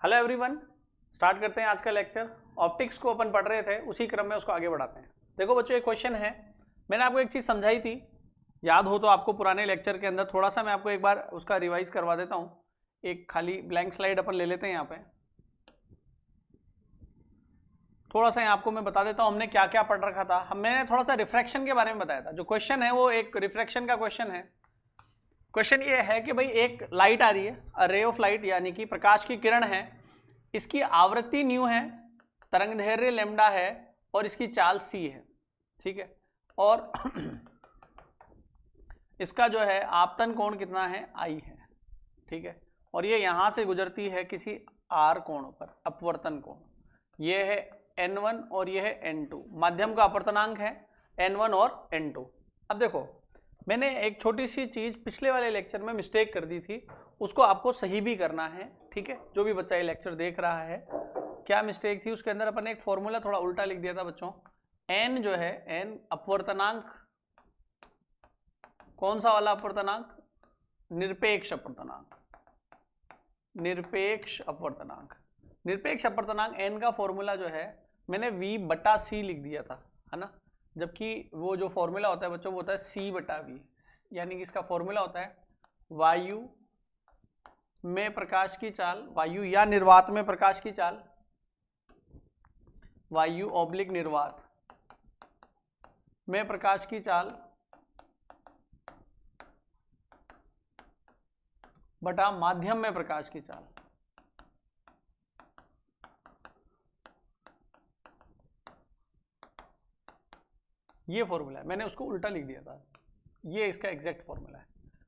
Hello everyone, start करते हैं आज का लेक्चर। ऑप्टिक्स को अपन पढ़ रहे थे, उसी क्रम में उसको आगे बढ़ाते हैं। देखो बच्चों, एक क्वेश्चन है, मैंने आपको एक चीज़ समझाई थी, याद हो तो आपको पुराने लेक्चर के अंदर। थोड़ा सा मैं आपको एक बार उसका रिवाइज करवा देता हूँ। एक खाली ब्लैंक स्लाइड अपन ले लेते हैं यहाँ पे। थोड़ा सा यहाँ आपको मैं बता देता हूँ हमने क्या क्या पढ़ रखा था। मैंने थोड़ा सा रिफ्रैक्शन के बारे में बताया था। जो क्वेश्चन है वो एक रिफ्रैक्शन का क्वेश्चन है। क्वेश्चन ये है कि भाई एक लाइट आ रही है, अ रे ऑफ लाइट, यानी कि प्रकाश की किरण है। इसकी आवृत्ति न्यू है, तरंगदैर्घ्य लैम्डा है और इसकी चाल सी है, ठीक है। और इसका जो है आपतन कोण कितना है, आई है, ठीक है। और ये यहां से गुजरती है किसी आर कोण पर, अपवर्तन कोण। ये है N1 और ये है N2। माध्यम का अपवर्तनांक है N1 और N2। अब देखो, मैंने एक छोटी सी चीज पिछले वाले लेक्चर में मिस्टेक कर दी थी, उसको आपको सही भी करना है, ठीक है। जो भी बच्चा ये लेक्चर देख रहा है, क्या मिस्टेक थी उसके अंदर, अपन ने एक फॉर्मूला थोड़ा उल्टा लिख दिया था बच्चों। n जो है, n अपवर्तनांक, कौन सा वाला अपवर्तनांक, निरपेक्ष अपवर्तनांक। निरपेक्ष अपवर्तनांक, निरपेक्ष अपवर्तनांक n का फॉर्मूला जो है मैंने v/c लिख दिया था, है ना। जबकि वो जो फॉर्मूला होता है बच्चों वो होता है c/v, यानी कि इसका फॉर्मूला होता है वायु में प्रकाश की चाल, वायु या निर्वात में प्रकाश की चाल, वायु ऑब्लिक निर्वात में प्रकाश की चाल बटा माध्यम में प्रकाश की चाल। ये फॉर्मूला है, मैंने उसको उल्टा लिख दिया था, ये इसका एग्जैक्ट फॉर्मूला है।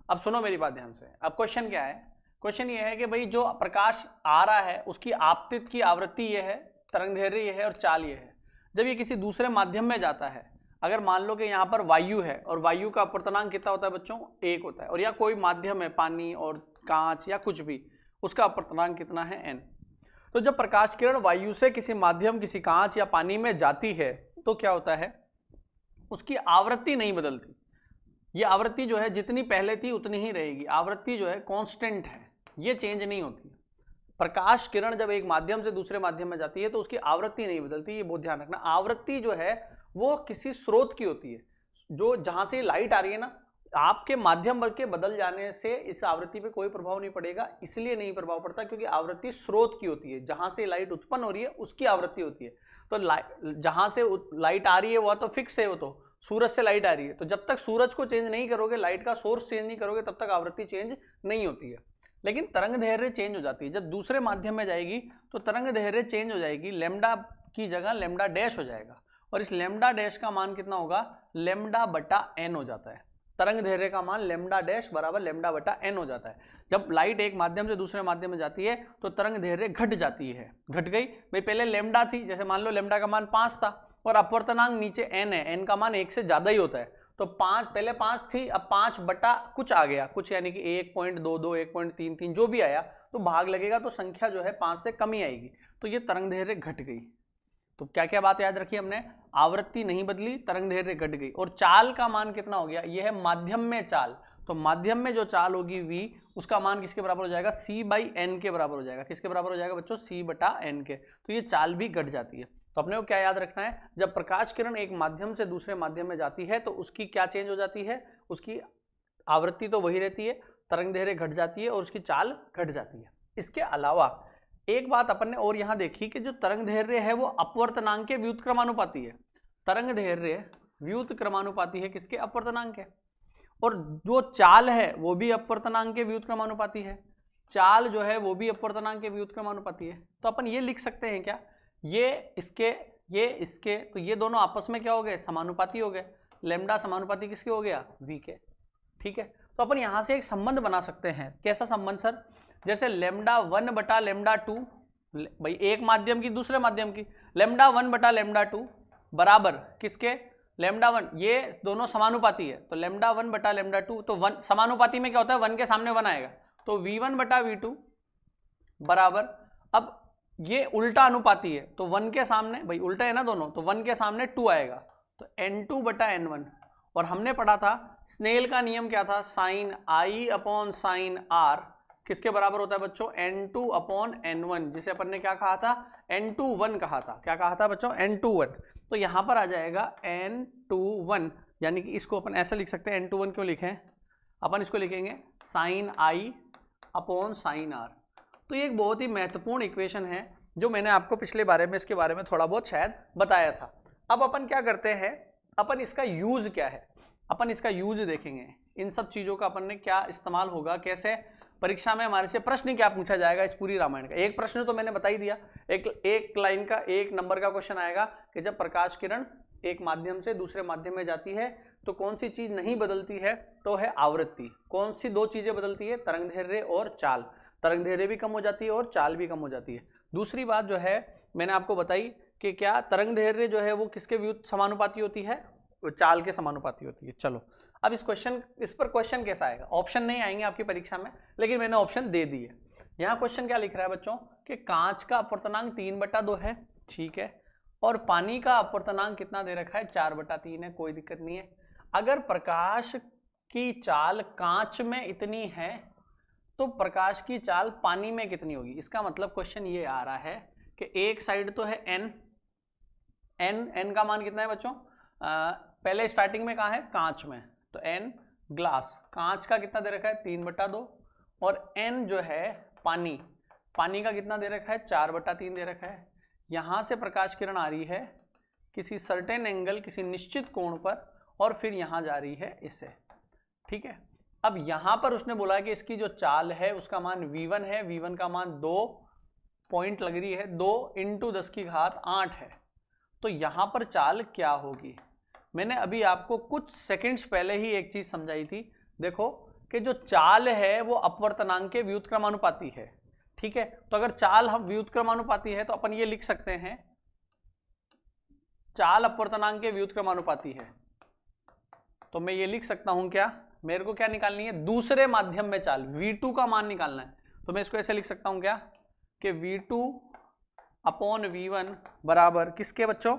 अब सुनो मेरी बात ध्यान से। अब क्वेश्चन क्या है, क्वेश्चन ये है कि भाई जो प्रकाश आ रहा है उसकी आपतित की आवृत्ति ये है, तरंगदैर्घ्य ये है और चाल ये है। जब ये किसी दूसरे माध्यम में जाता है, अगर मान लो कि यहाँ पर वायु है और वायु का अपवर्तनांक कितना होता है बच्चों, 1 होता है। और या कोई माध्यम है, पानी और कांच या कुछ भी, उसका अपवर्तनांक कितना है, n। तो जब प्रकाश किरण वायु से किसी माध्यम, किसी कांच या पानी में जाती है तो क्या होता है, उसकी आवृत्ति नहीं बदलती। ये आवृत्ति जो है जितनी पहले थी उतनी ही रहेगी। आवृत्ति जो है कांस्टेंट है, ये चेंज नहीं होती। प्रकाश किरण जब एक माध्यम से दूसरे माध्यम में जाती है तो उसकी आवृत्ति नहीं बदलती, ये बहुत ध्यान रखना। आवृत्ति जो है वो किसी स्रोत की होती है, जो जहां से लाइट आ रही है ना, आपके माध्यम बल के बदल जाने से इस आवृत्ति पे कोई प्रभाव नहीं पड़ेगा। इसलिए नहीं प्रभाव पड़ता क्योंकि आवृत्ति स्रोत की होती है, जहां से लाइट उत्पन्न हो रही है उसकी आवृत्ति होती है। तो जहां से लाइट आ रही है वो तो फिक्स है, वो तो सूरज से लाइट आ रही है, तो जब तक सूरज को चेंज नहीं करोगे, लाइट का सोर्स चेंज नहीं करोगे, तब तक आवृत्ति चेंज नहीं होती है। लेकिन तरंगदैर्घ्य चेंज हो जाती है जब दूसरे माध्यम में जाएगी, तो तरंगदैर्घ्य चेंज हो जाएगी, लैम्डा की जगह लैम्डा डैश हो जाएगा। और इस लैम्डा डैश का मान कितना होगा, λ/n हो जाता है। तरंगदैर्घ्य का मान लैम्डा डैश बराबर λ/n हो जाता है। जब लाइट एक माध्यम से दूसरे माध्यम में जाती है तो तरंगदैर्घ्य घट जाती है। घट गई भाई, पहले लैम्डा थी, जैसे मान लो लैम्डा का मान 5 था और अपवर्तनांक नीचे n है, n का मान 1 से ज्यादा ही होता है। तो 5, पहले 5 थी, अब 5 बटा कुछ आ गया, कुछ यानी कि 1.22, 1.33 जो भी आया, तो भाग लगेगा तो संख्या जो है 5 से कम ही आएगी। तो ये तरंगदैर्घ्य घट गई। तो क्या क्या बात याद रखी हमने, आवृत्ति नहीं बदली, तरंगदैर्घ्य घट गई। और चाल का मान कितना हो गया, ये है माध्यम में चाल। तो माध्यम में जो चाल होगी v, उसका मान किसके बराबर हो जाएगा, c/n के बराबर हो जाएगा। किसके बराबर हो जाएगा बच्चों, c/n के। तो ये चाल भी घट जाती है। तो अपने को क्या याद रखना है, जब प्रकाश किरण एक माध्यम से दूसरे माध्यम में जाती है तो उसकी क्या चेंज हो जाती है, उसकी आवृत्ति तो वही रहती है, तरंगदैर्घ्य घट जाती है और उसकी चाल घट जाती है। इसके अलावा एक बात अपन ने और यहां देखी कि जो तरंगदैर्घ्य है वो अपवर्तनांक के व्युत्क्रमानुपाती है। तरंगदैर्घ्य व्युत्क्रमानुपाती है किसके, अपवर्तनांक के। और जो चाल है वो भी अपवर्तनांक के व्युत्क्रमानुपाती है। चाल जो है वो भी अपवर्तनांक के व्युत्क्रमानुपाती है। तो अपन ये लिख सकते हैं क्या, ये इसके, तो ये दोनों आपस में क्या हो गए, समानुपाती हो गए। लैम्डा समानुपाती किसके हो गया, v के, ठीक है। तो अपन यहां से एक संबंध बना सकते हैं। कैसा संबंध सर, जैसे λ1/λ2, भाई एक माध्यम की दूसरे माध्यम की, λ1/λ2 बराबर किसके, λ1, ये दोनों समानुपाती है तो λ1/λ2, तो 1 समानुपाती में क्या होता है, 1 के सामने 1 आएगा, तो v1/v2 बराबर, अब ये उल्टा अनुपाती है तो 1 के सामने, भाई उल्टा है ना दोनों, तो 1 के सामने 2 आएगा, तो n2/n1। और हमने पढ़ा था स्नेल का नियम क्या था, sin i/sin r किसके बराबर होता है बच्चों, N2/N1, जिसे अपन ने क्या कहा था, N21 कहा था। क्या कहा था बच्चों, N21। तो यहाँ पर आ जाएगा N21, यानी कि इसको अपन ऐसा लिख सकते हैं, N21 क्यों लिखें, अपन इसको लिखेंगे sin I/sin R। तो ये एक बहुत ही महत्वपूर्ण इक्वेशन है जो मैंने आपको पिछले बारे में इसके बारे में थोड़ा बहुत शायद बताया था। अब अपन क्या करते हैं, अपन इसका यूज क्या है, अपन इसका यूज देखेंगे, इन सब चीजों का अपन ने क्या इस्तेमाल होगा, कैसे परीक्षा में हमारे से प्रश्न क्या पूछा जाएगा इस पूरी रामायण का। एक प्रश्न तो मैंने बता ही दिया, एक लाइन का 1 नंबर का क्वेश्चन आएगा कि जब प्रकाश किरण एक माध्यम से दूसरे माध्यम में जाती है तो कौन सी चीज नहीं बदलती है, तो है आवृत्ति। कौन सी 2 चीजें बदलती है, तरंगदैर्घ्य और चाल। तरंगदैर्घ्य भी कम हो जाती है और चाल भी कम हो जाती है। दूसरी बात जो है मैंने आपको बताई कि क्या तरंगदैर्घ्य जो है वो किसके व्युत समानुपाती होती है, वो चाल के समानुपाती होती है। चलो अब इस पर क्वेश्चन कैसा आएगा, ऑप्शन नहीं आएंगे आपकी परीक्षा में, लेकिन मैंने ऑप्शन दे दिए। यहाँ क्वेश्चन क्या लिख रहा है बच्चों कि कांच का अपवर्तनांक 3/2 है, ठीक है, और पानी का अपवर्तनांक कितना दे रखा है, 4/3 है, कोई दिक्कत नहीं है। अगर प्रकाश की चाल कांच में इतनी है तो प्रकाश की चाल पानी में कितनी होगी। इसका मतलब क्वेश्चन ये आ रहा है कि एक साइड तो है n का मान कितना है बच्चों, पहले स्टार्टिंग में कहाँ है, कांच में, तो n ग्लास, कांच का कितना दे रखा है 3/2, और n जो है पानी का कितना दे रखा है 4/3 दे रखा है। यहाँ से प्रकाश किरण आ रही है किसी सर्टेन एंगल, किसी निश्चित कोण पर, और फिर यहाँ जा रही है इससे, ठीक है। अब यहाँ पर उसने बोला कि इसकी जो चाल है उसका मान v1 है, v1 का मान 2 पॉइंट लग रही है, 2 × 10⁸ है। तो यहाँ पर चाल क्या होगी, मैंने अभी आपको कुछ सेकंड्स पहले ही एक चीज समझाई थी। देखो कि जो चाल है वो अपवर्तनांक के व्युत्क्रमानुपाती है, ठीक है। तो अगर चाल हम व्युत्क्रमानुपाती है तो अपन ये लिख सकते हैं चाल अपवर्तनांक के व्युत्क्रमानुपाती है। तो मैं ये लिख सकता हूं क्या, मेरे को क्या निकालनी है, दूसरे माध्यम में चाल v2 का मान निकालना है। तो मैं इसको ऐसे लिख सकता हूं क्या कि v2/v1 बराबर किसके बच्चों,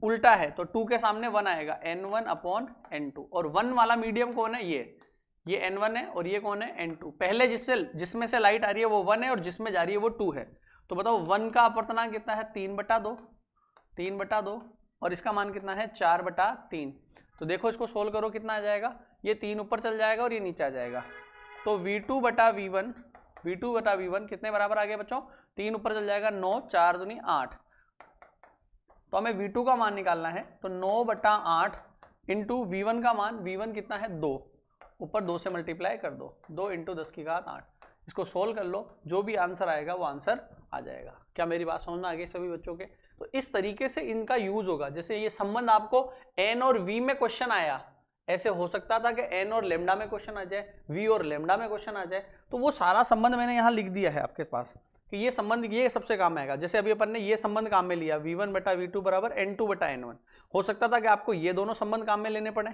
उल्टा है तो 2 के सामने 1 आएगा, n1/n2। और 1 वाला मीडियम कौन है, ये n1 है, और ये कौन है n2। पहले जिसमें से लाइट आ रही है वो 1 है और जिसमें जा रही है वो 2 है। तो बताओ 1 का अपवर्तनांक कितना है 3/2, और इसका मान कितना है 4/3। तो देखो इसको सोल्व करो कितना आ जाएगा, ये 3 ऊपर चल जाएगा और ये नीचे आ जाएगा। तो v2/v1 कितने बराबर आ गया बच्चों, 3 ऊपर चल जाएगा 9, 4 दूनी 8। तो हमें v2 का मान निकालना है, तो 9/8 इंटू v1 का मान, v1 कितना है 2, ऊपर 2 से मल्टीप्लाई कर दो, 2 × 10⁸। इसको सोल्व कर लो, जो भी आंसर आएगा वो आंसर आ जाएगा। क्या मेरी बात समझ में आ गई सभी बच्चों के। तो इस तरीके से इनका यूज होगा। जैसे ये संबंध आपको n और v में क्वेश्चन आया, ऐसे हो सकता था कि n और लैम्डा में क्वेश्चन आ जाए, v और लैम्डा में क्वेश्चन आ जाए। तो वो सारा संबंध मैंने यहाँ लिख दिया है आपके पास कि ये संबंध ये सबसे काम आएगा। जैसे अभी अपन ने ये संबंध काम में लिया, v1/v2 बराबर n2/n1। हो सकता था कि आपको ये दोनों संबंध काम में लेने पड़े।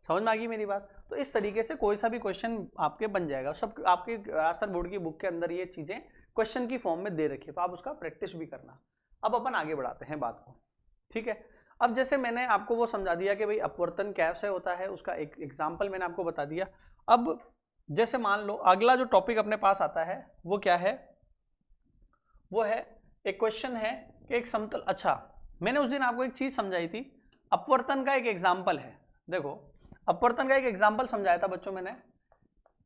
समझ में आ गई मेरी बात। तो इस तरीके से कोई सा भी क्वेश्चन आपके बन जाएगा। सब आपके राजस्थान बोर्ड की बुक के अंदर ये चीजें क्वेश्चन की फॉर्म में दे रखी है, तो आप उसका प्रैक्टिस भी करना। अब अपन आगे बढ़ाते हैं बात को, ठीक है। अब जैसे मैंने आपको वो समझा दिया कि भाई अपवर्तन कैसे होता है, उसका एक एग्जाम्पल मैंने आपको बता दिया। अब जैसे मान लो अगला जो टॉपिक अपने पास आता है वो क्या है, वो है एक क्वेश्चन है कि एक समतल, अच्छा मैंने उस दिन आपको एक चीज समझाई थी, अपवर्तन का एक एग्जाम्पल है। देखो अपवर्तन का एक एग्जाम्पल समझाया था बच्चों मैंने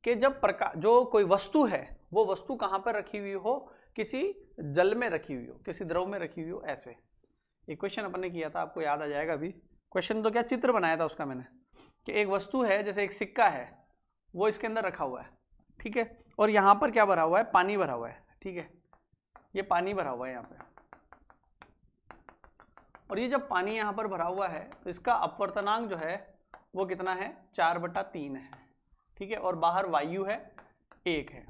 कि जब प्रकाश, जो कोई वस्तु है वो वस्तु कहाँ पर रखी हुई हो, किसी जल में रखी हुई हो, किसी द्रव में रखी हुई हो। ऐसे एक क्वेश्चन अपन ने किया था, आपको याद आ जाएगा अभी। क्वेश्चन तो क्या, चित्र बनाया था उसका मैंने कि एक वस्तु है, जैसे एक सिक्का है, वो इसके अंदर रखा हुआ है, ठीक है, और यहाँ पर क्या भरा हुआ है, पानी भरा हुआ है, ठीक है, ये पानी भरा हुआ है यहाँ पे। और ये जब पानी यहाँ पर भरा हुआ है तो इसका अपवर्तनांक जो है वो कितना है, 4/3 है, ठीक है, और बाहर वायु है 1 है।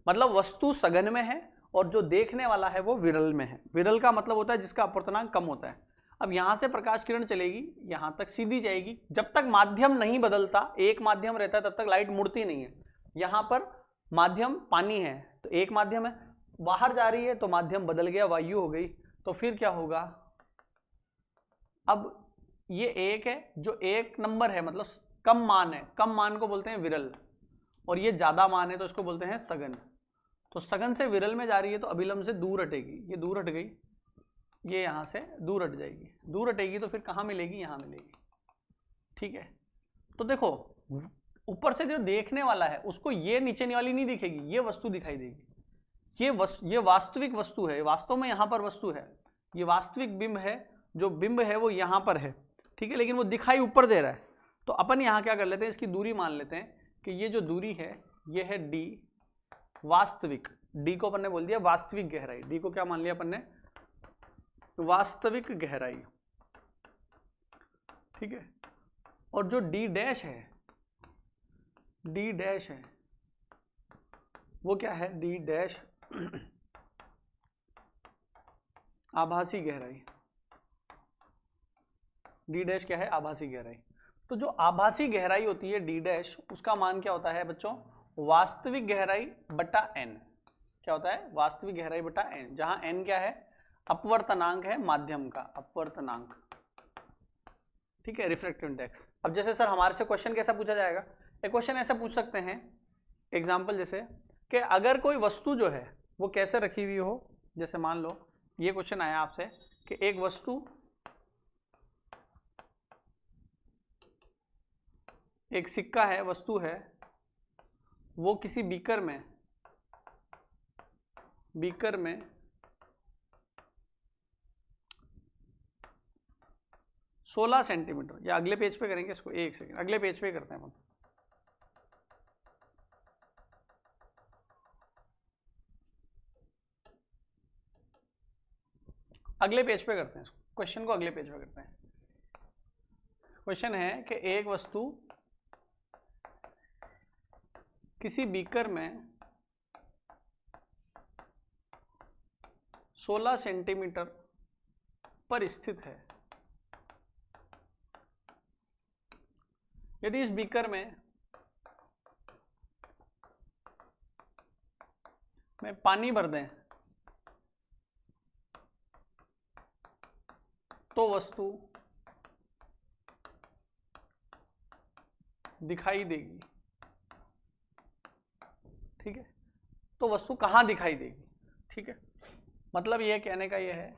मतलब वस्तु सघन में है और जो देखने वाला है वो विरल में है। विरल का मतलब होता है जिसका अपवर्तनांक कम होता है। अब यहाँ से प्रकाश किरण चलेगी, यहाँ तक सीधी जाएगी, जब तक माध्यम नहीं बदलता, एक माध्यम रहता है तब तक लाइट मुड़ती नहीं है। यहाँ पर माध्यम पानी है तो एक माध्यम है, बाहर जा रही है तो माध्यम बदल गया, वायु हो गई, तो फिर क्या होगा, अब ये 1 है जो 1 नंबर है, मतलब कम मान है, कम मान को बोलते हैं विरल, और ये ज़्यादा मान है तो इसको बोलते हैं सघन। तो सघन से विरल में जा रही है तो अभिलंब से दूर हटेगी, ये दूर हट गई, ये यहाँ से दूर हट जाएगी, दूर हटेगी तो फिर कहाँ मिलेगी, यहाँ मिलेगी। ठीक है, तो देखो ऊपर से जो देखने वाला है उसको ये नीचे वाली नहीं दिखेगी, ये वस्तु दिखाई देगी। ये वास्तविक वस्तु है, वास्तव में यहाँ पर वस्तु है, ये वास्तविक बिंब है, जो बिंब है वो यहाँ पर है। ठीक है, लेकिन वो दिखाई ऊपर दे रहा है। तो अपन यहाँ क्या कर लेते हैं, इसकी दूरी मान लेते हैं कि ये जो दूरी है ये है d, वास्तविक, d को अपन ने बोल दिया वास्तविक गहराई, d को क्या मान लिया अपन ने, वास्तविक गहराई। ठीक है, और जो d डैश है, d डैश है वो क्या है, d डैश आभासी गहराई, d डैश क्या है, आभासी गहराई। तो जो आभासी गहराई होती है d डैश, उसका मान क्या होता है बच्चों, वास्तविक गहराई बटा n। क्या होता है, वास्तविक गहराई बटा n, जहां n क्या है, अपवर्तनांक है माध्यम का, अपवर्तनांक। ठीक है, रिफ्रैक्टिव इंडेक्स। अब जैसे सर हमारे से क्वेश्चन कैसा पूछा जाएगा, एक क्वेश्चन ऐसा पूछ सकते हैं एग्जाम्पल जैसे कि अगर कोई वस्तु जो है वो कैसे रखी हुई हो, जैसे मान लो ये क्वेश्चन आया आपसे कि एक वस्तु, एक सिक्का है, वस्तु है, वो किसी बीकर में 16 सेंटीमीटर, या अगले पेज पे करेंगे इसको, एक सेकंड, अगले पेज पे करते हैं हम। अगले पेज पे करते हैं इसको, क्वेश्चन को अगले पेज पे करते हैं। क्वेश्चन है कि एक वस्तु किसी बीकर में 16 सेंटीमीटर पर स्थित है। यदि इस बीकर में पानी भर दें तो वस्तु दिखाई देगी। ठीक है, तो वस्तु कहाँ दिखाई देगी। ठीक है, मतलब ये कहने का ये है,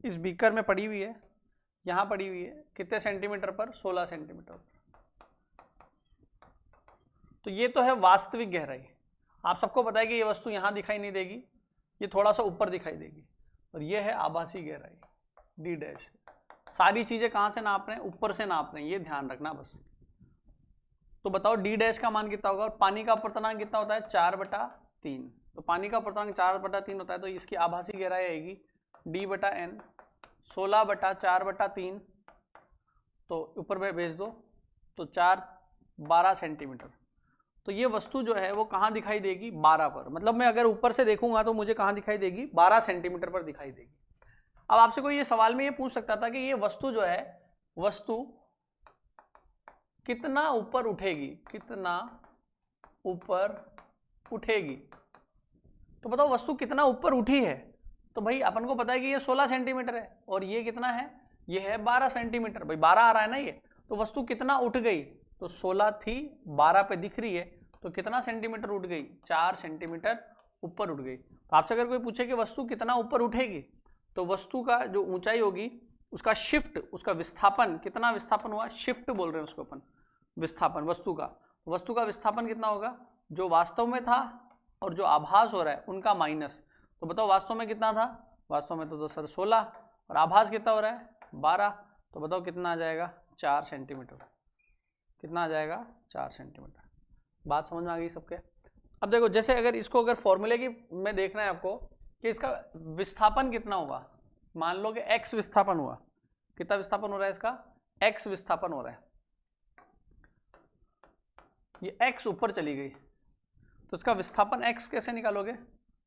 इस बीकर में पड़ी हुई है, यहाँ पड़ी हुई है, कितने सेंटीमीटर पर, 16 सेंटीमीटर पर। तो ये तो है वास्तविक गहराई। आप सबको पता है कि ये वस्तु यहाँ दिखाई नहीं देगी, ये थोड़ा सा ऊपर दिखाई देगी, और ये है आभासी गहराई d डैश। सारी चीजें कहाँ से नाप रहे हैं, ऊपर से नाप रहे हैं, ये ध्यान रखना बस। तो बताओ d डैश का मान कितना होगा, और पानी का अपवर्तनांक कितना होता है, 4/3। तो पानी का अपवर्तनांक 4/3 होता है, तो इसकी आभासी गहराई आएगी d/n 16/4/3, तो ऊपर में भेज दो, तो 12 सेंटीमीटर। तो ये वस्तु जो है वो कहाँ दिखाई देगी, 12 पर। मतलब मैं अगर ऊपर से देखूंगा तो मुझे कहाँ दिखाई देगी, 12 सेंटीमीटर पर दिखाई देगी। अब आपसे कोई ये सवाल में ये पूछ सकता था कि ये वस्तु जो है, वस्तु कितना ऊपर उठेगी, कितना ऊपर उठेगी। तो बताओ वस्तु कितना ऊपर उठी है। तो भाई अपन को पता है कि ये 16 सेंटीमीटर है, और ये कितना है, ये है 12 सेंटीमीटर। भाई 12 आ रहा है ना ये, तो वस्तु कितना उठ गई, तो 16 थी, 12 पे दिख रही है, तो कितना सेंटीमीटर उठ गई, 4 सेंटीमीटर ऊपर उठ गई। तो आपसे अगर कोई पूछे कि वस्तु कितना ऊपर उठेगी, तो वस्तु का जो ऊंचाई होगी उसका शिफ्ट, उसका विस्थापन, कितना विस्थापन हुआ, शिफ्ट बोल रहे हैं उसको अपन, विस्थापन वस्तु का विस्थापन कितना होगा, जो वास्तव में था और जो आभास हो रहा है उनका माइनस। तो बताओ वास्तव में कितना था, वास्तव में तो सर 16, और आभास कितना हो रहा है, 12। तो बताओ कितना आ जाएगा, 4 सेंटीमीटर। कितना आ जाएगा, 4 सेंटीमीटर। बात समझ में आ गई सबके। अब देखो जैसे अगर इसको अगर फॉर्मूले की में देखना है आपको कि इसका विस्थापन कितना होगा, मान लो कि x विस्थापन हुआ, कितना विस्थापन हो रहा है इसका, x विस्थापन हो रहा है, ये x ऊपर चली गई, तो इसका विस्थापन x कैसे निकालोगे,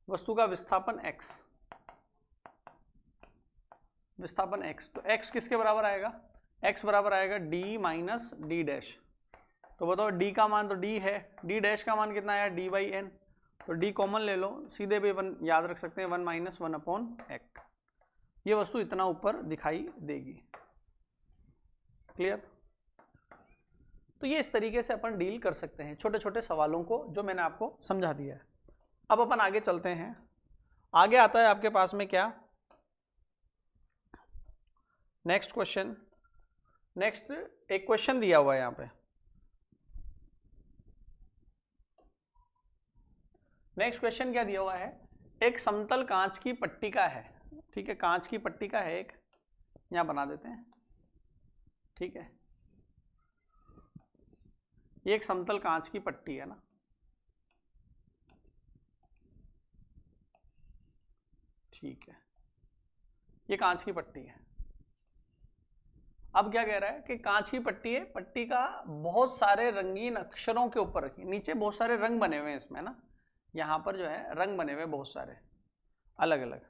वस्तु का विस्थापन x, विस्थापन x, तो x किसके बराबर आएगा, x बराबर आएगा d माइनस d डैश। तो बताओ d का मान तो d है, d डैश का मान कितना आया, d/n। तो d कॉमन ले लो, सीधे भी अपन याद रख सकते हैं 1 - 1/x। ये वस्तु इतना ऊपर दिखाई देगी। क्लियर। तो ये इस तरीके से अपन डील कर सकते हैं छोटे छोटे सवालों को, जो मैंने आपको समझा दिया है। अब अपन आगे चलते हैं। आगे आता है आपके पास में क्या, नेक्स्ट क्वेश्चन। नेक्स्ट एक क्वेश्चन दिया हुआ है यहाँ पे। नेक्स्ट क्वेश्चन क्या दिया हुआ है, एक समतल कांच की पट्टी का है, ठीक है, कांच की पट्टी का है एक, यहां बना देते हैं, ठीक है, ये एक समतल कांच की पट्टी है ना, ठीक है, ये कांच की पट्टी है। अब क्या कह रहा है कि कांच की पट्टी है, पट्टी का बहुत सारे रंगीन अक्षरों के ऊपर रखी, नीचे बहुत सारे रंग बने हुए हैं इसमें ना, यहां पर जो है रंग बने हुए बहुत सारे अलग अलग,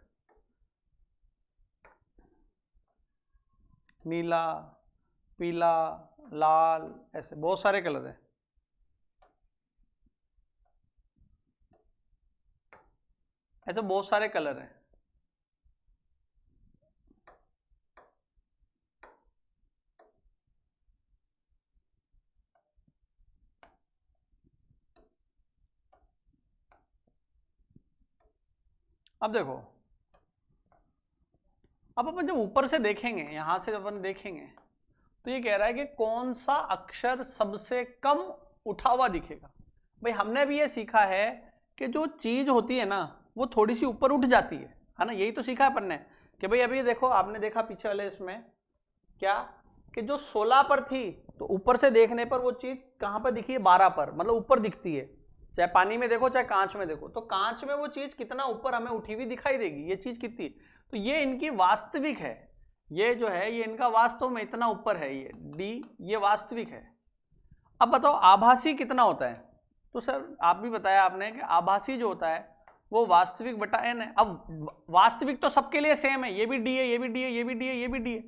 नीला, पीला, लाल, ऐसे बहुत सारे कलर हैं। ऐसे बहुत सारे कलर हैं। अब देखो, अब अपन जब ऊपर से देखेंगे, यहां से अपन देखेंगे, तो ये कह रहा है कि कौन सा अक्षर सबसे कम उठा हुआ दिखेगा। भाई हमने भी ये सीखा है कि जो चीज होती है ना वो थोड़ी सी ऊपर उठ जाती है ना, यही तो सीखा है अपन ने कि भाई अभी देखो, आपने देखा पीछे वाले इसमें क्या, कि जो 16 पर थी तो ऊपर से देखने पर वो चीज कहां पर दिखी है, 12 पर, मतलब ऊपर दिखती है। चाहे पानी में देखो चाहे कांच में देखो, तो कांच में वो चीज कितना ऊपर हमें उठी हुई दिखाई देगी, ये चीज कितनी, तो ये इनकी वास्तविक है, ये जो है ये इनका वास्तव में इतना ऊपर है, ये डी, ये वास्तविक है। अब बताओ आभासी कितना होता है, तो सर आप भी बताया आपने कि आभासी जो होता है वो वास्तविक बटा एन है। अब वास्तविक तो सबके लिए सेम है, ये भी डी है, ये भी डी है, ये भी डी है, ये भी डी है,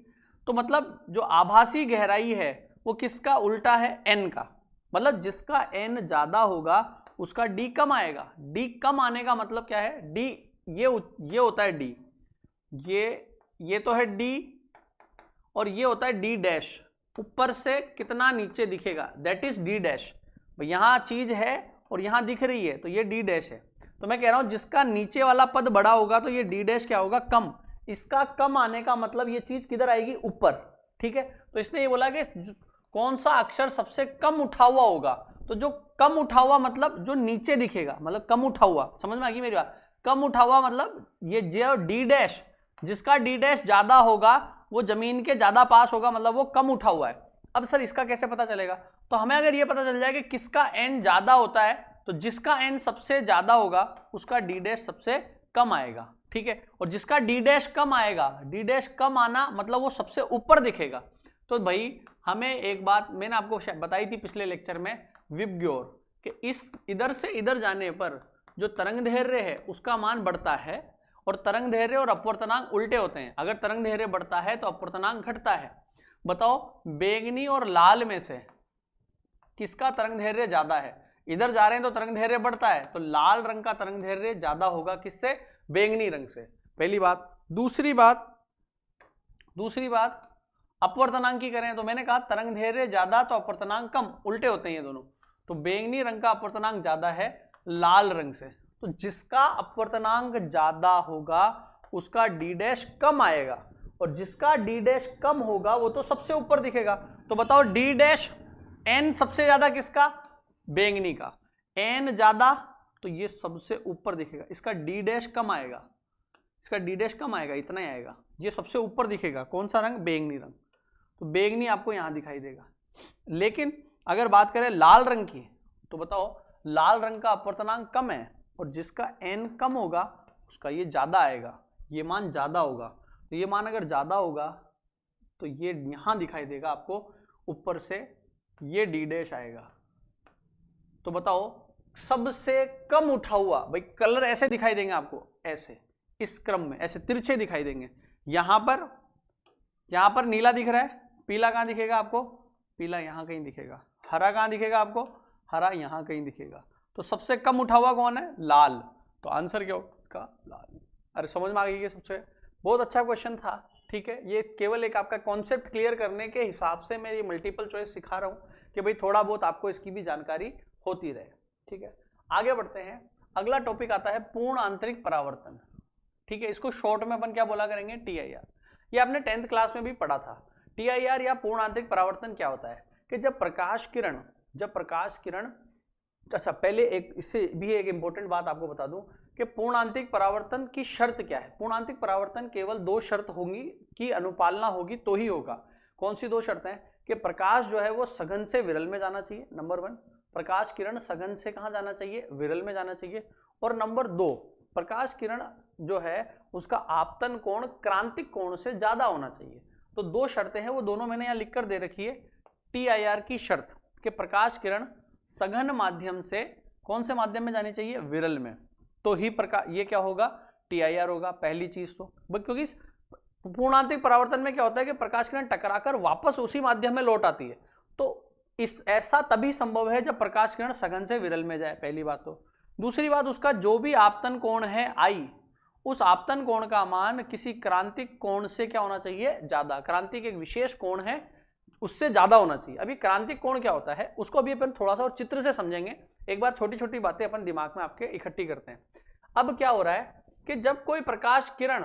तो मतलब जो आभासी गहराई है वो किसका उल्टा है, एन का, मतलब जिसका एन ज्यादा होगा उसका डी कम आएगा। डी कम आने का मतलब क्या है, डी ये होता है डी, ये तो है डी, और ये होता है डी डैश, ऊपर से कितना नीचे दिखेगा, दैट इज डी डैश। यहां चीज है और यहां दिख रही है तो ये डी डैश है। तो मैं कह रहा हूं जिसका नीचे वाला पद बड़ा होगा तो ये डी डैश क्या होगा, कम, इसका कम आने का मतलब ये चीज किधर आएगी, ऊपर, ठीक है। तो इसने ये बोला कि कौन सा अक्षर सबसे कम उठा हुआ होगा, तो जो कम उठा हुआ मतलब जो नीचे दिखेगा, मतलब कम उठा हुआ, समझ में आ गई मेरी बात, कम उठा हुआ मतलब ये जो डी डैश, जिसका डी डैश ज्यादा होगा वो जमीन के ज्यादा पास होगा, मतलब वो कम उठा हुआ है। अब सर इसका कैसे पता चलेगा, तो हमें अगर ये पता चल जाए कि किसका एन ज्यादा होता है, तो जिसका एन सबसे ज्यादा होगा उसका डी डैश सबसे कम आएगा, ठीक है, और जिसका डी डैश कम आएगा, डी डैश कम आना मतलब वो सबसे ऊपर दिखेगा। तो भाई हमें एक बात मैंने आपको बताई थी पिछले लेक्चर में, विबग्योर, कि इस इधर से इधर जाने पर जो तरंग दैर्घ्य है उसका मान बढ़ता है, और तरंग दैर्घ्य और अपवर्तनांक उल्टे होते हैं, अगर तरंग दैर्घ्य बढ़ता है तो अपवर्तनांक घटता है। बताओ बैंगनी और लाल में से किसका तरंग दैर्घ्य ज्यादा है, इधर जा रहे हैं तो तरंग दैर्घ्य बढ़ता है, तो लाल रंग का तरंग दैर्घ्य ज्यादा होगा किससे, बैंगनी रंग से, पहली बात। दूसरी बात अपवर्तनांक की करें तो मैंने कहा तरंग दैर्घ्य ज्यादा तो अपवर्तनांक कम, उल्टे होते हैं ये दोनों, तो बैंगनी रंग का अपवर्तनांक ज्यादा है लाल रंग से, तो जिसका अपवर्तनांक ज्यादा होगा उसका डी डैश कम आएगा, और जिसका डी डैश कम होगा वो तो सबसे ऊपर दिखेगा। तो बताओ डी डैश, एन सबसे ज्यादा किसका, बैंगनी का, एन ज्यादा तो ये सबसे ऊपर दिखेगा, इसका डी डैश कम आएगा, इसका डी डैश कम आएगा, इतना ही आएगा, ये सबसे ऊपर दिखेगा, कौन सा रंग, बैंगनी रंग, तो बैंगनी आपको यहां दिखाई देगा। लेकिन अगर बात करें लाल रंग की, तो बताओ लाल रंग का अपवर्तनांक कम है, और जिसका एन कम होगा उसका ये ज्यादा आएगा, ये मान ज्यादा होगा, तो ये मान अगर ज्यादा होगा तो ये यहां दिखाई देगा आपको ऊपर से, ये डी डैश आएगा। तो बताओ सबसे कम उठा हुआ, भाई कलर ऐसे दिखाई देंगे आपको, ऐसे इस क्रम में ऐसे तिरछे दिखाई देंगे, यहां पर नीला दिख रहा है, पीला कहां दिखेगा आपको, पीला यहां कहीं दिखेगा, हरा कहां दिखेगा आपको, हरा यहां कहीं दिखेगा, तो सबसे कम उठा हुआ कौन है, लाल, तो आंसर क्या होगा, लाल। अरे समझ में आ गई, सबसे बहुत अच्छा क्वेश्चन था, ठीक है, ये केवल एक आपका कॉन्सेप्ट क्लियर करने के हिसाब से मैं ये मल्टीपल चॉइस सिखा रहा हूँ कि भाई थोड़ा बहुत आपको इसकी भी जानकारी होती रहे। ठीक है, आगे बढ़ते हैं। अगला टॉपिक आता है पूर्ण आंतरिक परावर्तन। ठीक है, इसको शॉर्ट में अपन क्या बोला करेंगे, TIR। ये आपने 10th क्लास में भी पढ़ा था। TIR या पूर्ण आंतरिक परावर्तन क्या होता है कि जब प्रकाश किरण अच्छा, पहले एक इससे भी एक इंपॉर्टेंट बात आपको बता दूं कि पूर्ण आंतरिक परावर्तन की शर्त क्या है। पूर्ण आंतरिक परावर्तन केवल 2 शर्त होंगी की अनुपालना होगी तो ही होगा। कौन सी 2 शर्तें? कि प्रकाश जो है वो सघन से विरल में जाना चाहिए, नंबर 1। प्रकाश किरण सघन से कहाँ जाना चाहिए, विरल में जाना चाहिए। और नंबर 2, प्रकाश किरण जो है उसका आपतन कोण क्रांतिक कोण से ज्यादा होना चाहिए। तो 2 शर्तें हैं, वो दोनों मैंने यहाँ लिख कर दे रखी है। TIR की शर्त कि प्रकाश किरण सघन माध्यम से कौन से माध्यम में जानी चाहिए, विरल में, तो ही प्रकाश ये क्या होगा, TIR होगा। पहली चीज तो क्योंकि पूर्णांतरिक परावर्तन में क्या होता है कि प्रकाश किरण टकराकर वापस उसी माध्यम में लौट आती है, तो इस ऐसा तभी संभव है जब प्रकाश किरण सघन से विरल में जाए, पहली बात तो। दूसरी बात, उसका जो भी आपतन कोण है I, उस आपतन कोण का मान किसी क्रांतिक कोण से क्या होना चाहिए, ज्यादा। क्रांतिक एक विशेष कोण है, उससे ज्यादा होना चाहिए। अभी क्रांतिक कोण क्या होता है उसको अभी अपन थोड़ा सा और चित्र से समझेंगे। एक बार छोटी छोटी बातें अपन दिमाग में आपके इकट्ठी करते हैं। अब क्या हो रहा है कि जब कोई प्रकाश किरण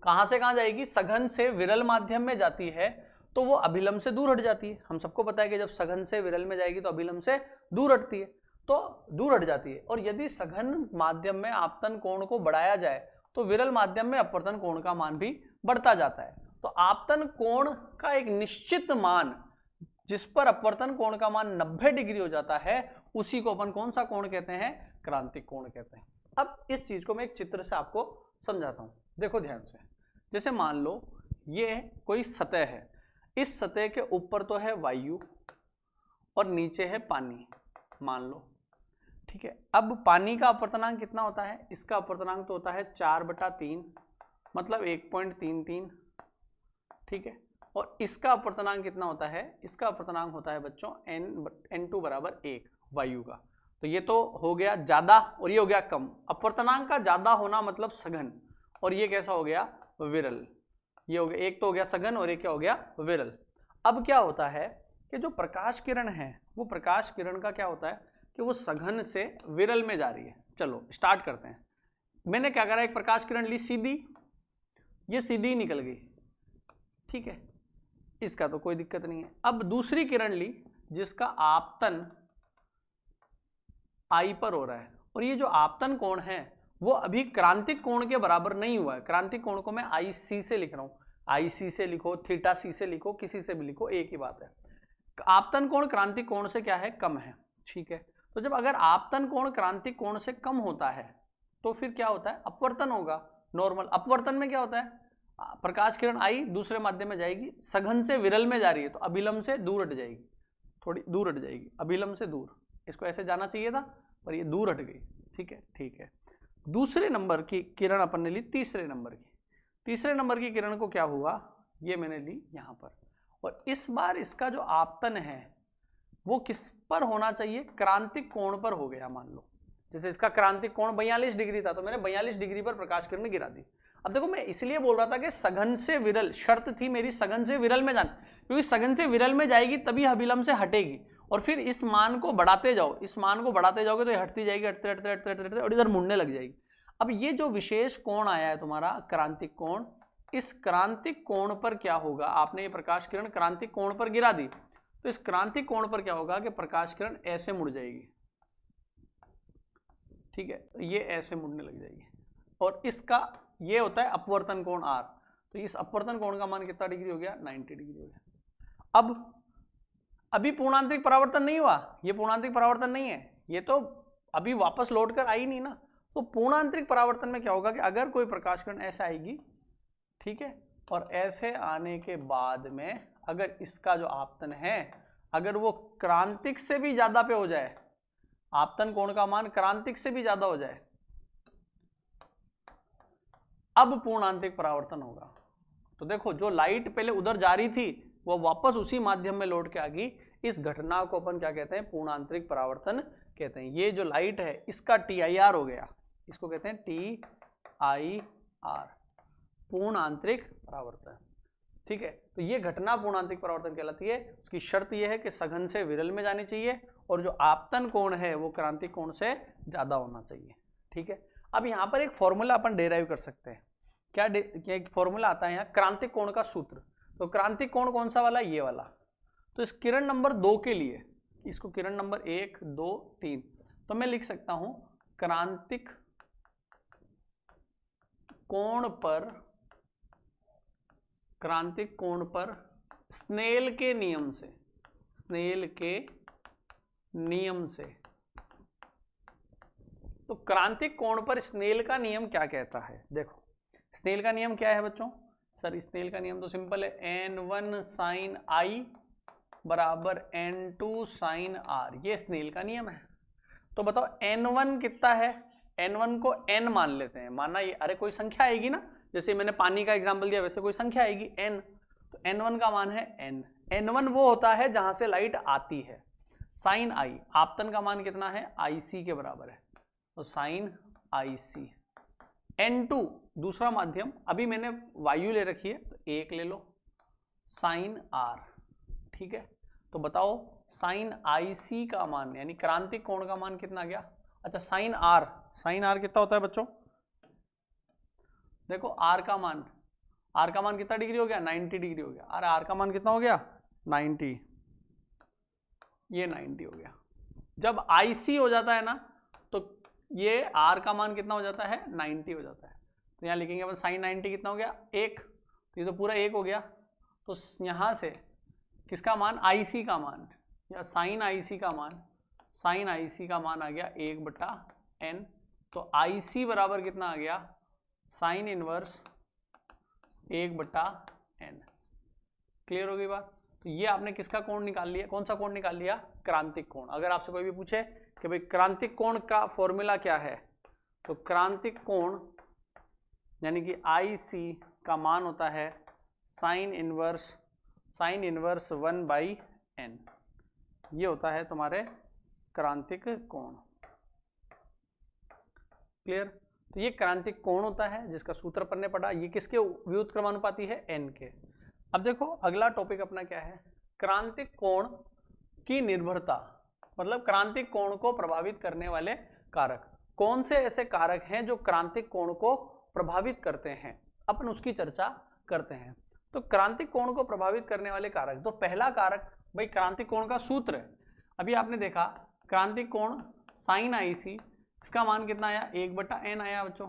कहां से कहां जाएगी, सघन से विरल माध्यम में जाती है, तो वो अभिलंब से दूर हट जाती है। हम सबको पता है कि जब सघन से विरल में जाएगी तो अभिलंब से दूर हटती है, तो दूर हट जाती है। और यदि सघन माध्यम में आपतन कोण को बढ़ाया जाए तो विरल माध्यम में अपवर्तन कोण का मान भी बढ़ता जाता है। तो आपतन कोण का एक निश्चित मान जिस पर अपवर्तन कोण का मान 90 डिग्री हो जाता है, उसी को अपन कौन सा कोण कहते हैं, क्रांतिक कोण कहते हैं। अब इस चीज को मैं एक चित्र से आपको समझाता हूं, देखो ध्यान से। जैसे मान लो ये कोई सतह है, इस सतह के ऊपर तो है वायु और नीचे है पानी, मान लो, ठीक है। अब पानी का अपवर्तनांक कितना होता है, इसका अपवर्तनांक तो होता है 4/3, मतलब 1.33, ठीक है। और इसका अपवर्तनांक कितना होता है, इसका अपवर्तनांक होता है बच्चों n2 = 1 वायु का। तो ये तो हो गया ज्यादा और ये हो गया कम। अपवर्तनांक का ज्यादा होना मतलब सघन, और ये कैसा हो गया, विरल। ये हो गया, एक तो हो गया सघन और एक क्या हो गया, विरल। अब क्या होता है कि जो प्रकाश किरण है, वो प्रकाश किरण का क्या होता है कि वो सघन से विरल में जा रही है। चलो स्टार्ट करते हैं। मैंने क्या करा, एक प्रकाश किरण ली सीधी, ये सीधी निकल गई, ठीक है, इसका तो कोई दिक्कत नहीं है। अब दूसरी किरण ली जिसका आपतन I पर हो रहा है, और ये जो आपतन कोण है वो अभी क्रांतिक कोण के बराबर नहीं हुआ है। क्रांतिक कोण को मैं IC से लिख रहा हूं, IC से लिखो, θC से लिखो, किसी से भी लिखो, एक ही बात है। आपतन कोण क्रांतिक कोण से क्या है, कम है, ठीक है। तो जब अगर आपतन कोण क्रांतिक कोण से कम होता है तो फिर क्या होता है, अपवर्तन होगा, नॉर्मल। अपवर्तन में क्या होता है, प्रकाश किरण आई दूसरे माध्यम में जाएगी, सघन से विरल में जा रही है तो अभिलंब से दूर हट जाएगी, थोड़ी दूर हट जाएगी, अभिलंब से दूर। इसको ऐसे जाना चाहिए था पर ये दूर हट गई, ठीक है, ठीक है। दूसरे नंबर की किरण अपन ने ली तीसरे नंबर की। तीसरे नंबर की किरण को क्या हुआ, ये मैंने ली यहाँ पर, और इस बार इसका जो आपतन है वो किस पर होना चाहिए, क्रांतिक कोण पर हो गया। मान लो जैसे इसका क्रांतिक कोण 42 डिग्री था, तो मैंने 42 डिग्री पर प्रकाश किरण गिरा दी। अब देखो मैं इसलिए बोल रहा था कि सघन से विरल, शर्त थी मेरी सघन से विरल में जाना, क्योंकि सघन से विरल में जाएगी तभी अभिलंब से हटेगी, और फिर इस मान को बढ़ाते जाओ, इस मान को बढ़ाते जाओगे तो ये हटती जाएगी, हटते हटते हटते हटते हटते और इधर मुड़ने लग जाएगी। अब ये जो विशेष कोण आया है तुम्हारा क्रांतिक कोण, इस क्रांतिक कोण पर क्या होगा, आपने ये प्रकाश किरण क्रांतिक कोण पर गिरा दी, तो इस क्रांतिक कोण पर क्या होगा कि प्रकाश किरण ऐसे मुड़ जाएगी, ठीक है, ये ऐसे मुड़ने लग जाएगी, और इसका ये होता है अपवर्तन कोण R। तो इस अपवर्तन कोण का मान कितना डिग्री हो गया, 90 डिग्री हो गया। अब अभी पूर्णांतरिक परावर्तन नहीं हुआ, ये पूर्णांतरिक परावर्तन नहीं है, ये तो अभी वापस लौट कर आई नहीं ना। तो पूर्णांतरिक परावर्तन में क्या होगा कि अगर कोई प्रकाश किरण ऐसे आएगी, ठीक है, और ऐसे आने के बाद में अगर इसका जो आपतन है अगर वो क्रांतिक से भी ज्यादा पे हो जाए, आपतन कोण का मान क्रांतिक से भी ज्यादा हो जाए, अब पूर्णांतरिक परावर्तन होगा। तो देखो जो लाइट पहले उधर जा रही थी वो वापस उसी माध्यम में लौट के आ गई। इस घटना को अपन क्या कहते हैं, पूर्णांतरिक परावर्तन कहते हैं। ये जो लाइट है इसका TIR हो गया, इसको कहते हैं TIR, पूर्ण आंतरिक परावर्तन। ठीक है, तो ये घटना पूर्ण आंतरिक परावर्तन कहलाती है। उसकी शर्त यह है कि सघन से विरल में जानी चाहिए और जो आपतन कोण है वो क्रांतिक कोण से ज्यादा होना चाहिए। ठीक है, अब यहाँ पर एक फॉर्मूला अपन डेराइव कर सकते हैं। क्या एक फॉर्मूला आता है यहाँ, क्रांतिक कोण का सूत्र। तो क्रांतिक कोण कौन सा वाला, ये वाला। तो इस किरण नंबर 2 के लिए, इसको किरण नंबर 1 2 3, तो मैं लिख सकता हूं क्रांतिक कोण पर स्नेल के नियम से, तो क्रांतिक कोण पर स्नेल का नियम क्या कहता है। देखो स्नेल का नियम क्या है बच्चों, सर स्नेल का नियम तो सिंपल है, n1 sin I बराबर n2 sin R, ये स्नेल का नियम है। तो बताओ n1 कितना है, n1 को n मान लेते हैं, माना ये अरे कोई संख्या आएगी ना, जैसे मैंने पानी का एग्जांपल दिया वैसे कोई संख्या आएगी n, तो n1 का मान है n। n1 वो होता है जहां से लाइट आती है। sin I, आपतन का मान कितना है, IC के बराबर है, तो sin IC। n2 दूसरा माध्यम, अभी मैंने वायु ले रखी है तो 1 ले लो, sin R। ठीक है, तो बताओ sin IC का मान यानी क्रांतिक कोण का मान कितना गया। अच्छा sin R कितना होता है बच्चों, देखो R का मान कितना डिग्री हो गया, 90 डिग्री हो गया। अरे R का मान कितना हो गया, 90, ये 90 हो गया। जब IC हो जाता है ना तो ये R का मान कितना हो जाता है, 90 हो जाता है। तो यहाँ लिखेंगे अपन sin 90 कितना हो गया, 1, तो ये तो पूरा 1 हो गया। तो यहाँ से किसका मान, IC का मान या sin IC का मान आ गया 1/n। तो IC बराबर कितना आ गया, sin इनवर्स 1/n। क्लियर हो गई बात। तो ये आपने किसका कोण निकाल लिया, कौन सा कोण निकाल लिया, क्रांतिक कोण। अगर आपसे कोई भी पूछे कि भाई क्रांतिक कोण का फॉर्मूला क्या है, तो क्रांतिक कोण यानी कि IC का मान होता है sin इनवर्स 1/n, ये होता है तुम्हारे क्रांतिक कोण। क्लियर। तो ये क्रांतिक कोण होता है जिसका सूत्र अपन ने पढ़ा, ये किसके व्युत्क्रमानुपाती है, n के। अब देखो अगला टॉपिक अपना क्या है, क्रांतिक कोण की निर्भरता, मतलब क्रांतिक कोण को प्रभावित करने वाले कारक। कौन से ऐसे कारक हैं जो क्रांतिक कोण को प्रभावित करते हैं, अपन उसकी चर्चा करते हैं। तो क्रांतिक कोण को प्रभावित करने वाले कारक, तो पहला कारक भाई क्रांतिक कोण का सूत्र है। अभी आपने देखा क्रांतिक कोण sin IC, इसका मान कितना आया, 1/n आया बच्चों।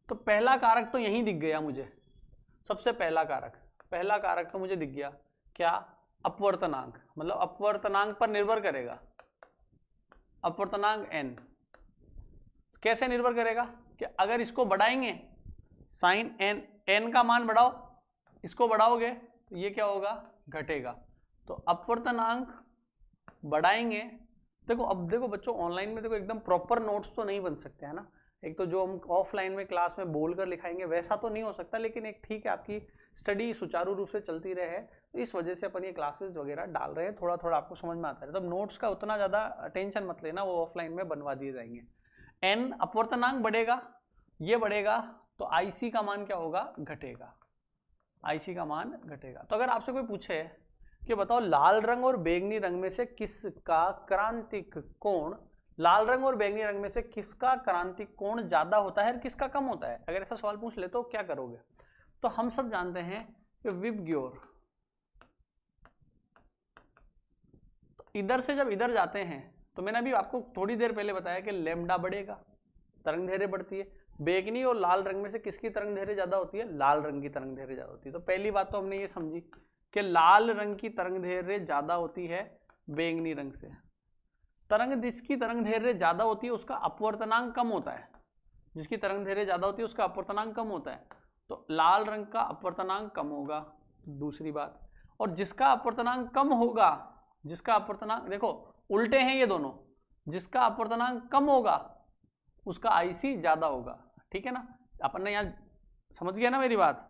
तो पहला कारक तो यहीं दिख गया मुझे, सबसे पहला कारक तो मुझे दिख गया, क्या, अपवर्तनांक, मतलब अपवर्तनांक पर निर्भर करेगा, अपवर्तनांक n। कैसे निर्भर करेगा कि अगर इसको बढ़ाएंगे sin n का मान बढ़ाओ, इसको बढ़ाओगे तो ये क्या होगा, घटेगा। तो अपवर्तनांक बढ़ाएंगे। देखो अब देखो बच्चों ऑनलाइन में देखो एकदम प्रॉपर नोट्स तो नहीं बन सकते है ना, एक तो जो हम ऑफलाइन में क्लास में बोलकर लिखाएंगे वैसा तो नहीं हो सकता, लेकिन एक ठीक है आपकी स्टडी सुचारू रूप से चलती रहे, तो इस वजह से अपन ये क्लासेस वगैरह डाल रहे हैं, थोड़ा थोड़ा आपको समझ में आता है। तो नोट्स का उतना ज़्यादा टेंशन मत लेना, वो ऑफलाइन में बनवा दिए जाएंगे। n अपवर्तनांक बढ़ेगा, ये बढ़ेगा, तो IC का मान क्या होगा, घटेगा, IC का मान घटेगा। तो अगर आपसे कोई पूछे कि बताओ लाल रंग और बैंगनी रंग में से किसका क्रांतिक कोण, लाल रंग और बैंगनी रंग में से किसका क्रांतिक कोण ज्यादा होता है और किसका कम होता है, अगर ऐसा सवाल पूछ ले तो क्या करोगे। तो हम सब जानते हैं कि विबग्योर, तो इधर से जब इधर जाते हैं तो मैंने अभी आपको थोड़ी देर पहले बताया कि लैम्डा बढ़ेगा, तरंग दैर्घ्य बढ़ती है। बैंगनी और लाल रंग में से किसकी तरंग दैर्घ्य ज्यादा होती है, लाल रंग की तरंग दैर्घ्य ज्यादा होती है। तो पहली बात तो हमने ये समझी कि लाल रंग की तरंग दैर्घ्य ज्यादा होती है बैंगनी रंग से। जिसकी तरंग दैर्घ्य ज्यादा होती है उसका अपवर्तनांक कम होता है, जिसकी तरंग दैर्घ्य ज्यादा होती है उसका अपवर्तनांक कम होता है, तो लाल रंग का अपवर्तनांक कम होगा। दूसरी बात, और जिसका अपवर्तनांक कम होगा, जिसका अपवर्तनांक, देखो उल्टे हैं ये दोनों, जिसका अपवर्तनांक कम होगा उसका IC ज्यादा होगा, ठीक है ना। अपन ने यहाँ समझ गया ना मेरी बात।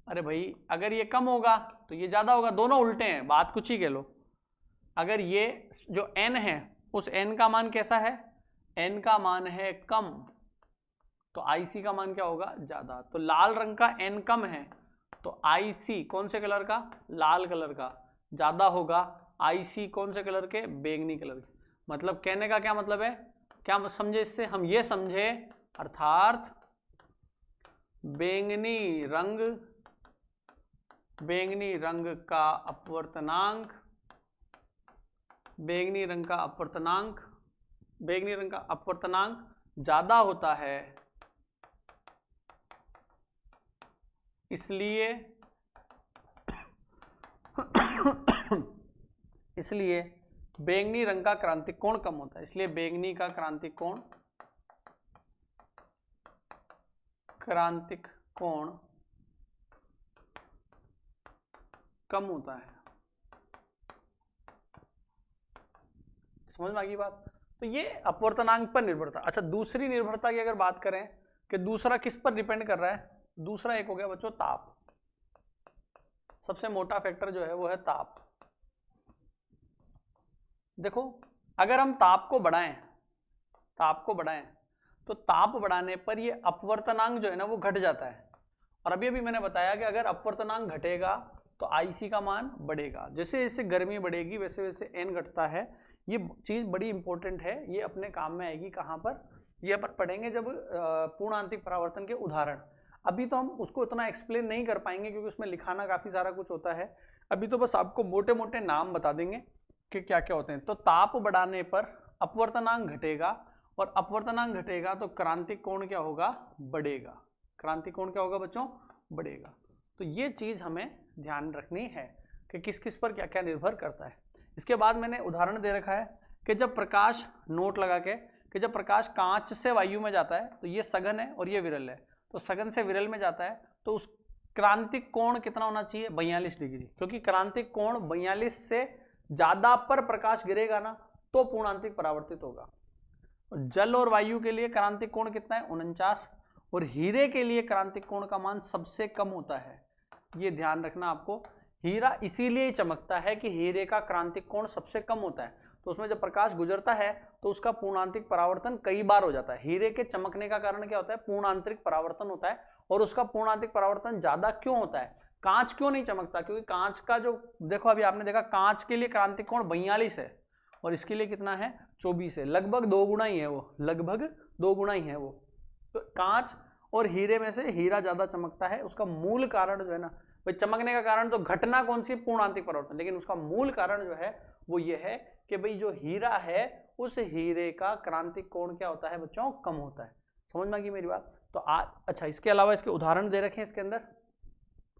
अरे भाई अगर ये कम होगा तो ये ज्यादा होगा, दोनों उल्टे हैं, बात कुछ ही कह लो। अगर ये जो n है उस n का मान कैसा है, n का मान है कम, तो IC का मान क्या होगा, ज्यादा। तो लाल रंग का N कम है तो IC कौन से कलर का, लाल कलर का, ज्यादा होगा IC कौन से कलर के, बैंगनी कलर के। मतलब कहने का क्या मतलब है, क्या समझे इससे, हम ये समझे अर्थात बैंगनी रंग का अपवर्तनांक, बैंगनी रंग का अपवर्तनांक ज्यादा होता है, इसलिए बैंगनी रंग का क्रांतिक कोण कम होता है, इसलिए बैंगनी का क्रांतिक कोण कम होता है। समझ में आ गई बात। तो ये अपवर्तनांक पर निर्भरता। अच्छा, दूसरी निर्भरता की अगर बात करें कि दूसरा किस पर डिपेंड कर रहा है, दूसरा एक हो गया बच्चों ताप। सबसे मोटा फैक्टर जो है वो है ताप। देखो अगर हम ताप को बढ़ाएं तो ताप बढ़ाने पर ये अपवर्तनांक जो है ना वो घट जाता है। और अभी मैंने बताया कि अगर अपवर्तनांक घटेगा तो IC का मान बढ़ेगा। जैसे जैसे गर्मी बढ़ेगी वैसे वैसे N घटता है। ये चीज बड़ी इंपॉर्टेंट है, ये अपने काम में आएगी कहाँ पर, ये अपन पढ़ेंगे जब पूर्ण आंतरिक परावर्तन के उदाहरण। अभी तो हम उसको इतना एक्सप्लेन नहीं कर पाएंगे क्योंकि उसमें लिखाना काफी सारा कुछ होता है। अभी तो बस आपको मोटे मोटे नाम बता देंगे कि क्या क्या होते हैं। तो ताप बढ़ाने पर अपवर्तनांक घटेगा और अपवर्तनांक घटेगा तो क्रांतिक कोण क्या होगा, बढ़ेगा। क्रांतिक कोण क्या होगा बच्चों, बढ़ेगा। तो ये चीज हमें ध्यान रखनी है कि किस किस पर क्या क्या निर्भर करता है। इसके बाद मैंने उदाहरण दे रखा है कि जब प्रकाश, नोट लगा के, कि जब प्रकाश कांच से वायु में जाता है तो ये सघन है और ये विरल है, तो सघन से विरल में जाता है तो उस क्रांतिक कोण कितना होना चाहिए, 42 डिग्री। क्योंकि क्रांतिक कोण 42 से ज्यादा पर प्रकाश गिरेगा ना तो पूर्ण आंतरिक परावर्तित होगा। जल और वायु के लिए क्रांतिक कोण कितना है, 49। और हीरे के लिए क्रांतिक कोण का मान सबसे कम होता है। ये ध्यान रखना आपको। हीरा इसीलिए चमकता है कि हीरे का क्रांतिक कोण सबसे कम होता है, तो उसमें जब प्रकाश गुजरता है तो उसका पूर्णांतरिक परावर्तन कई बार हो जाता है। हीरे के चमकने का कारण क्या होता है, पूर्णांतरिक परावर्तन होता है। और उसका पूर्णांतरिक परावर्तन ज्यादा क्यों होता है, कांच क्यों नहीं चमकता, क्योंकि कांच का जो, देखो अभी आपने देखा कांच के लिए क्रांतिक कोण 42 है और इसके लिए कितना है, 24 है। लगभग 2 गुना ही है वो, लगभग 2 गुना ही है वो। तो कांच और हीरे में से हीरा ज्यादा चमकता है। उसका मूल कारण जो है ना, भाई चमकने का कारण तो घटना कौन सी, पूर्णांतरिक परावर्तन, लेकिन उसका मूल कारण जो है वो ये है कि भाई जो हीरा है उस हीरे का क्रांतिक कोण क्या होता है बच्चों, कम होता है। समझ में आ गई मेरी बात। तो अच्छा, इसके अलावा इसके उदाहरण दे रखे हैं इसके अंदर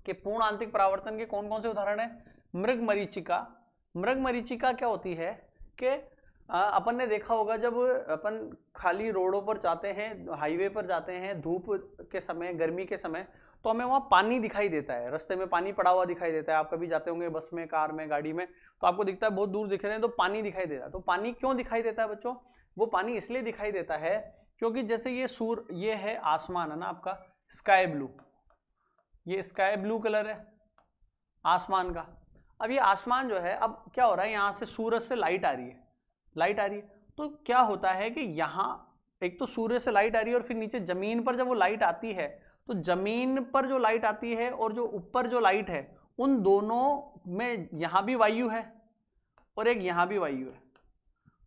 कि पूर्ण आंतरिक परावर्तन के कौन कौन से उदाहरण है। मृग मरीचिका। मृग मरीचिका क्या होती है कि अपन ने देखा होगा जब अपन खाली रोडों पर जाते हैं, हाईवे पर जाते हैं धूप के समय, गर्मी के समय, तो हमें वहाँ पानी दिखाई देता है, रास्ते में पानी पड़ा हुआ दिखाई देता है। आप कभी जाते होंगे बस में, कार में, गाड़ी में, तो आपको दिखता है बहुत दूर दिख रहे हैं तो पानी दिखाई दे रहा है। तो पानी क्यों दिखाई देता है बच्चों, वो पानी इसलिए दिखाई देता है क्योंकि जैसे ये है आसमान है ना आपका, स्काई ब्लू, ये स्काई ब्लू कलर है आसमान का। अब ये आसमान जो है, अब क्या हो रहा है, यहाँ से सूरज से लाइट आ रही है, तो क्या होता है कि यहाँ एक तो सूर्य से लाइट आ रही है और फिर नीचे जमीन पर जब वो लाइट आती है तो जमीन पर जो लाइट आती है और जो ऊपर जो लाइट है, उन दोनों में यहाँ भी वायु है और एक यहाँ भी वायु है।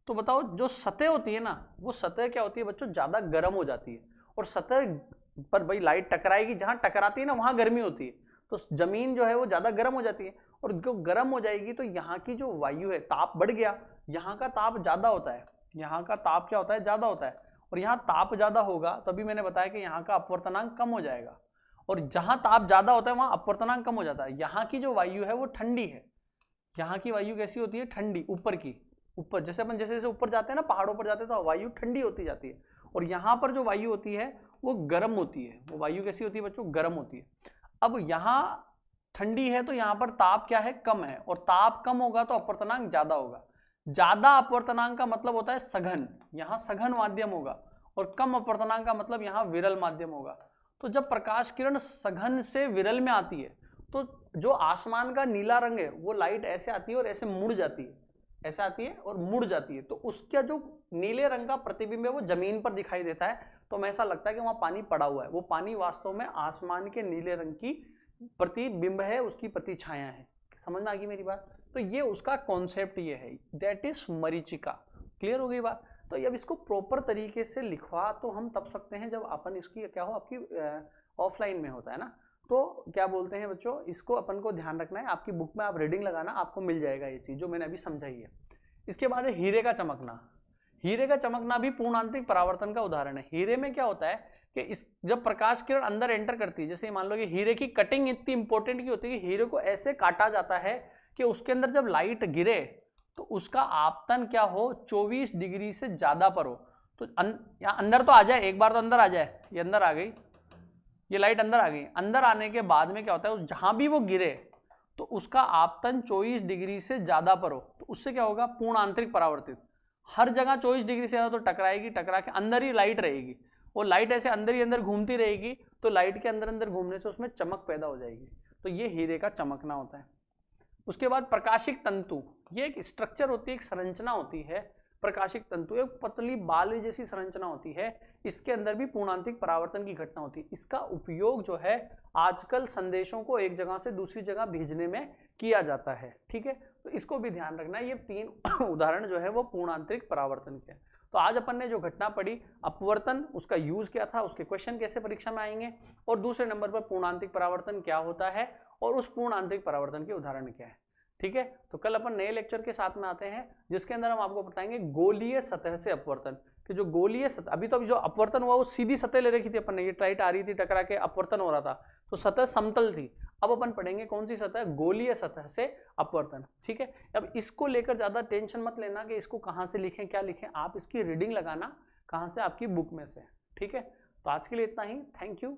तो बताओ जो सतह होती है ना, वो सतह क्या होती है बच्चों, ज्यादा गर्म हो जाती है। और सतह पर भाई लाइट टकराएगी, जहां टकराती है ना वहां गर्मी होती है, तो जमीन जो है वो ज्यादा गर्म हो जाती है। और जो गर्म हो जाएगी तो यहाँ की जो वायु है, ताप बढ़ गया, यहाँ का ताप ज्यादा होता है, यहाँ का ताप क्या होता है, ज्यादा होता है। और यहाँ ताप ज्यादा होगा तभी मैंने बताया कि यहाँ का अपवर्तनांक कम हो जाएगा। और जहां ताप ज्यादा होता है वहां अपवर्तनांक कम हो जाता है। यहाँ की जो वायु है वो ठंडी है, यहाँ की वायु कैसी होती है, ठंडी, ऊपर की, ऊपर जैसे अपन जैसे जैसे ऊपर जाते हैं ना, पहाड़ों पर जाते हैं तो वायु ठंडी होती जाती है। और यहाँ पर जो वायु होती है वो गर्म होती है। वो वायु कैसी होती है बच्चों, गर्म होती है। अब यहाँ ठंडी है तो यहाँ पर ताप क्या है, कम है, और ताप कम होगा तो अपवर्तनांक ज्यादा होगा। ज्यादा अपवर्तनांक का मतलब होता है सघन, यहाँ सघन माध्यम होगा, और कम अपवर्तनांक का मतलब यहाँ विरल माध्यम होगा। तो जब प्रकाश किरण सघन से विरल में आती है तो जो आसमान का नीला रंग है वो लाइट ऐसे आती है और ऐसे मुड़ जाती है, ऐसे आती है और मुड़ जाती है, तो उसका जो नीले रंग का प्रतिबिंब है वो जमीन पर दिखाई देता है, तो हमें ऐसा लगता है कि वहां पानी पड़ा हुआ है। वो पानी वास्तव में आसमान के नीले रंग की प्रतिबिंब है, उसकी प्रतिछाया है। समझ में आ गई मेरी बात? तो ये उसका कॉन्सेप्ट ये है, दैट इज मरीचिका। क्लियर हो गई बात? तो अब इसको प्रॉपर तरीके से लिखवा तो हम तब सकते हैं जब अपन इसकी क्या हो, आपकी ऑफलाइन में होता है ना। तो क्या बोलते हैं बच्चों, इसको अपन को ध्यान रखना है, आपकी बुक में आप रीडिंग लगाना, आपको मिल जाएगा ये चीज जो मैंने अभी समझाई है। इसके बाद है हीरे का चमकना। हीरे का चमकना भी पूर्ण आंतरिक परावर्तन का उदाहरण है। हीरे में क्या होता है कि इस जब प्रकाश किरण अंदर एंटर करती है, जैसे मान लो कि हीरे की कटिंग इतनी इंपॉर्टेंट की होती है कि हीरे को ऐसे काटा जाता है कि उसके अंदर जब लाइट गिरे तो उसका आपतन क्या हो, 24 डिग्री से ज्यादा पर हो। तो यहाँ अंदर तो आ जाए, एक बार तो अंदर आ जाए, ये अंदर आ गई, ये लाइट अंदर आ गई। अंदर आने के बाद में क्या होता है, जहां भी वो गिरे तो उसका आपतन 24 डिग्री से ज्यादा पर हो, तो उससे क्या होगा, पूर्ण आंतरिक परावर्तित। हर जगह 24 डिग्री से ज्यादा तो टकराएगी, टकरा के अंदर ही लाइट रहेगी, वो लाइट ऐसे अंदर ही अंदर घूमती रहेगी, तो लाइट के अंदर अंदर घूमने से उसमें चमक पैदा हो जाएगी। तो ये हीरे का चमकना होता है। उसके बाद प्रकाशिक तंतु, ये एक स्ट्रक्चर होती है, एक संरचना होती है। प्रकाशिक तंतु एक पतली बाल जैसी संरचना होती है, इसके अंदर भी पूर्णांतिक परावर्तन की घटना होती है। इसका उपयोग जो है आजकल संदेशों को एक जगह से दूसरी जगह भेजने में किया जाता है। ठीक है, तो इसको भी ध्यान रखना। ये 3 उदाहरण जो है वो पूर्णांतरिक परावर्तन के। तो आज अपन ने जो घटना पढ़ी, अपवर्तन, उसका यूज क्या था, उसके क्वेश्चन कैसे परीक्षा में आएंगे, और दूसरे नंबर पर पूर्णांतरिक परावर्तन क्या होता है और उस पूर्णांतरिक परावर्तन के उदाहरण क्या है। ठीक है, तो कल अपन नए लेक्चर के साथ में आते हैं जिसके अंदर हम आपको बताएंगे गोलीय सतह से अपवर्तन। कि जो गोलीय सतह, अभी तो जो अपवर्तन हुआ वो सीधी सतह ले रखी थी अपन ने, ये टाइट आ रही थी, टकरा के अपवर्तन हो रहा था, तो सतह समतल थी। अब अपन पढ़ेंगे कौन सी सतह, गोलीय सतह से अपवर्तन। ठीक है, अब इसको लेकर ज्यादा टेंशन मत लेना कि इसको कहाँ से लिखें, क्या लिखें, आप इसकी रीडिंग लगाना कहाँ से, आपकी बुक में से। ठीक है, तो आज के लिए इतना ही, थैंक यू।